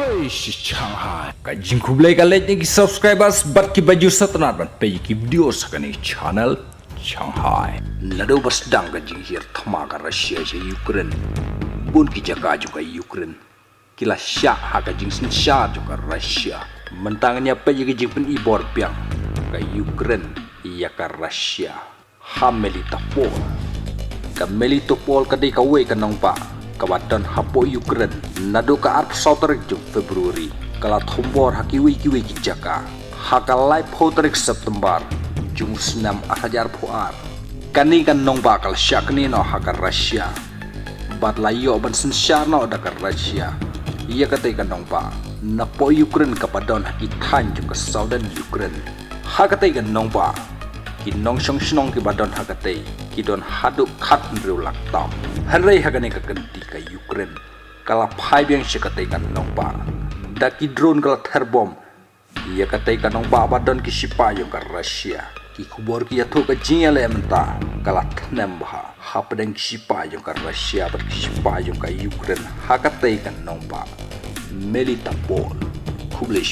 Shanghai. Kajing kublai kalet ni subscribers bat ki baju satnar ban pe ki video sakani channel Shanghai. Nado basdang kajing hir thama ka Russia je Ukraine. Bun ki jaga juga Ukraine. Kila sya ha kajing sin sya juga Russia. Mentangnya pe kajing pen ibor piang ka Ukraine ya ka Russia. Ha Melitopol. Ka Melitopol kadai ka we kanong pa. Kawadan hapo Ukraine nado ka arp sauterik jung Februari kala thombor hakiwi kiwi kijaka haka live hoterik September jung senam ahajar puar kani kan nong bakal syakni no haka Russia bat layo ban sensya no da ka Russia iya katai kan nong pa napo Ukraine kapadon haki than jung ka southern Ukraine hakatai kan nong pa kinong song snong ki badon hakatai kidon haduk khat nriu laktam hanrei hagane ka kanti ka Ukraine kala phai biang shikatai kan nong pa daki drone kala therbom iya katai kan nong pa badon ki sipa yo ka Russia ki kubor ki atho ka jingle menta kala thnem bha hapdeng ki sipa yo ka Russia bat ki sipa yo ka Ukraine hakatai kan nong pa Melitopol Kublai